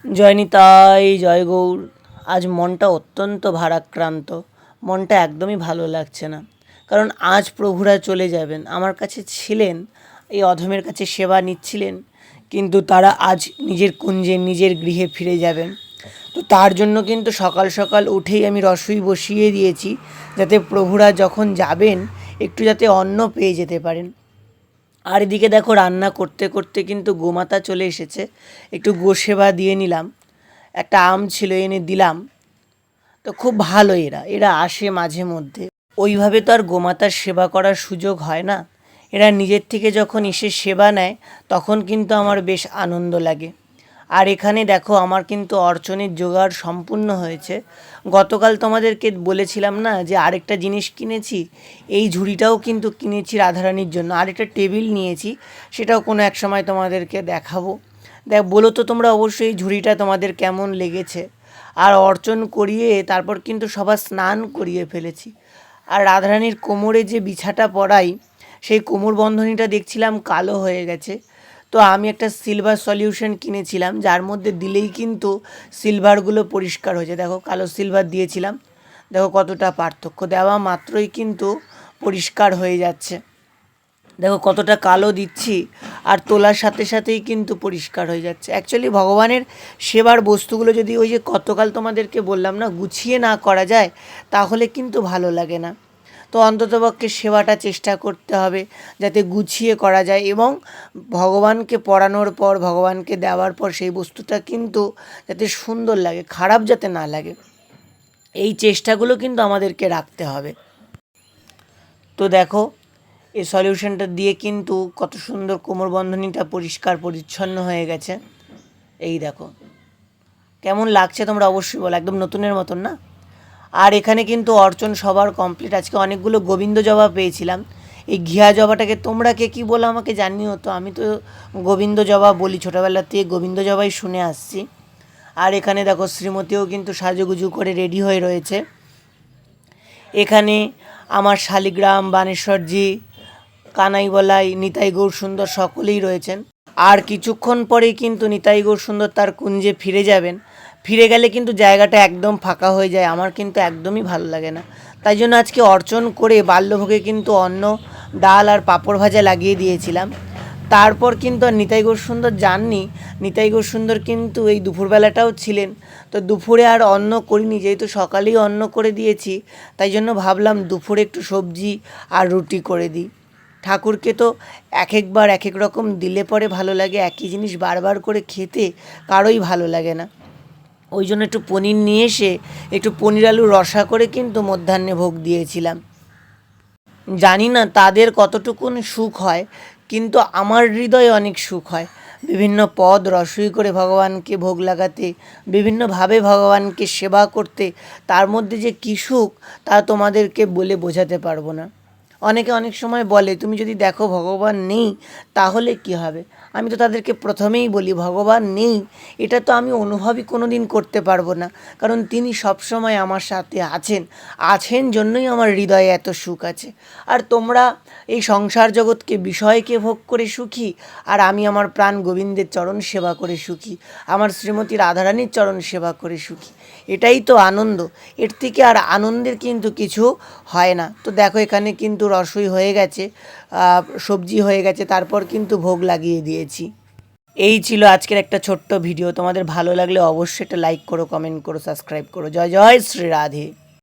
জয় নিতাই, জয় গৌর। আজ মনটা অত্যন্ত ভারাক্রান্ত। মনটা একদমই ভালো লাগছে না, কারণ আজ প্রভুরা চলে যাবেন। আমার কাছে ছিলেন, এই অধমের কাছে সেবা নিচ্ছিলেন, কিন্তু তারা আজ নিজের কুঞ্জে নিজের গৃহে ফিরে যাবেন। তো তার জন্য কিন্তু সকাল সকাল উঠেই আমি রসই বসিয়ে দিয়েছি, যাতে প্রভুরা যখন যাবেন একটু যাতে অন্ন পেয়ে যেতে পারেন। আর এদিকে দেখো, রান্না করতে করতে কিন্তু গোমাতা চলে এসেছে। একটু গোসেবা দিয়ে নিলাম, একটা আম ছিল এনে দিলাম। তো খুব ভালো, এরা এরা আসে মাঝে মধ্যে। ওইভাবে তো আর গোমাতার সেবা করার সুযোগ হয় না। এরা নিজের থেকে যখন এসে সেবা নেয়, তখন কিন্তু আমার বেশ আনন্দ লাগে। আর এখানে দেখো, আমার কিন্তু অর্চনের জোগাড় সম্পূর্ণ হয়েছে। গতকাল তোমাদেরকে বলেছিলাম না যে আরেকটা জিনিস কিনেছি, এই ঝুড়িটাও কিন্তু কিনেছি রাধারানীর জন্য। আরেকটা টেবিল নিয়েছি, সেটাও কোনো এক সময় তোমাদেরকে দেখাবো। বলো তো তোমরা অবশ্যই এই ঝুড়িটা তোমাদের কেমন লেগেছে। আর অর্চন করিয়ে তারপর কিন্তু সবার স্নান করিয়ে ফেলেছি। আর রাধারানীর কোমরে যে বিছাটা পরাই, সেই কোমর বন্ধনীটা দেখছিলাম কালো হয়ে গেছে। তো আমি একটা সিলভার সলিউশন কিনেছিলাম, যার মধ্যে দিলেই কিন্তু সিলভারগুলো পরিষ্কার হয়েছে। দেখো, কালো সিলভার দিয়েছিলাম, দেখো কতটা পার্থক্য, দেওয়া মাত্রই কিন্তু পরিষ্কার হয়ে যাচ্ছে। দেখো কতটা কালো দিচ্ছি, আর তোলার সাথে সাথেই কিন্তু পরিষ্কার হয়ে যাচ্ছে। অ্যাকচুয়ালি ভগবানের সেবার বস্তুগুলো যদি ওই যে গতকাল তোমাদেরকে বললাম না, গুছিয়ে না করা যায়, তাহলে কিন্তু ভালো লাগে না। তো অন্ততপক্ষে সেবাটা চেষ্টা করতে হবে যাতে গুছিয়ে করা যায়, এবং ভগবানকে পড়ানোর পর, ভগবানকে দেওয়ার পর সেই বস্তুটা কিন্তু যাতে সুন্দর লাগে, খারাপ যাতে না লাগে, এই চেষ্টাগুলো কিন্তু আমাদেরকে রাখতে হবে। তো দেখো, এই সলিউশনটা দিয়ে কিন্তু কত সুন্দর কোমরবন্ধনীটা পরিষ্কার পরিচ্ছন্ন হয়ে গেছে। এই দেখো কেমন লাগছে তোমরা অবশ্যই বলো, একদম নতুনের মতন না? আর এখানে কিন্তু অর্চন সবার কমপ্লিট। আজকে অনেকগুলো গোবিন্দ জবা পেয়েছিলাম। এই ঘিয়া জবাটাকে তোমরা কে কী বলো আমাকে জানিও তো। আমি তো গোবিন্দ জবা বলি, ছোটোবেলার থেকে গোবিন্দ জবাই শুনে আসছি। আর এখানে দেখো, শ্রীমতীও কিন্তু সাজুগুজু করে রেডি হয়ে রয়েছে। এখানে আমার শালিগ্রাম, বানেশ্বরজি, কানাইবলাই, নিতাই গৌর সুন্দর সকলেই রয়েছেন। আর কিছুক্ষণ পরেই কিন্তু নিতাই গৌর সুন্দর তার কুঞ্জে ফিরে যাবেন। ফিরে গেলে কিন্তু জায়গাটা একদম ফাঁকা হয়ে যায়, আমার কিন্তু একদমই ভালো লাগে না। তাই জন্য আজকে অর্চন করে বাল্যভোগে কিন্তু অন্ন, ডাল আর পাঁপড় ভাজা লাগিয়ে দিয়েছিলাম। তারপর কিন্তু আর নিতাই গৌর সুন্দর যাননি। নিতাই গৌর সুন্দর কিন্তু এই দুপুরবেলাটাও ছিলেন। তো দুপুরে আর অন্ন করিনি, যেহেতু সকালেই অন্ন করে দিয়েছি, তাই জন্য ভাবলাম দুপুরে একটু সবজি আর রুটি করে দিই। ঠাকুরকে তো এক একবার এক এক রকম দিলে পরে ভালো লাগে, একই জিনিস বারবার করে খেতে কারোই ভালো লাগে না। ওই জন্য একটু পনির নিয়ে এসে একটু পনির আলু রসা করে কিন্তু মধ্যাহ্নে ভোগ দিয়েছিলাম। জানি না তাদের কতটুকুন সুখ হয়, কিন্তু আমার হৃদয়ে অনেক সুখ হয় বিভিন্ন পদ রসই করে ভগবানকে ভোগ লাগাতে, বিভিন্নভাবে ভগবানকে সেবা করতে। তার মধ্যে যে কী সুখ, তা তোমাদেরকে বলে বোঝাতে পারবো না। অনেকে অনেক সময় বলে, তুমি যদি দেখো ভগবান নেই তাহলে কি হবে। আমি তো তাদেরকে প্রথমেই বলি, ভগবান নেই এটা তো আমি অনুভবই কোনো দিন করতে পারবো না, কারণ তিনি সবসময় আমার সাথে আছেন। আছেন জন্যই আমার হৃদয়ে এত সুখ আছে। আর তোমরা এই সংসার জগৎকে, বিষয়কে ভোগ করে সুখী, আর আমি আমার প্রাণ গোবিন্দের চরণ সেবা করে সুখী, আমার শ্রীমতী রাধারানীর চরণ সেবা করে সুখী। এটাই তো আনন্দ, এর থেকে আর আনন্দের কিন্তু কিছু হয় না। তো দেখো, এখানে কিন্তু রসই হয়ে গেছে, সবজি হয়ে গেছে, তারপর কিন্তু ভোগ লাগিয়ে দিয়েছি। এই ছিল আজকের একটা ছোট্ট ভিডিও। তোমাদের ভালো লাগলে অবশ্যই একটা লাইক করো, কমেন্ট করো, সাবস্ক্রাইব করো। জয় জয় শ্রী রাধে।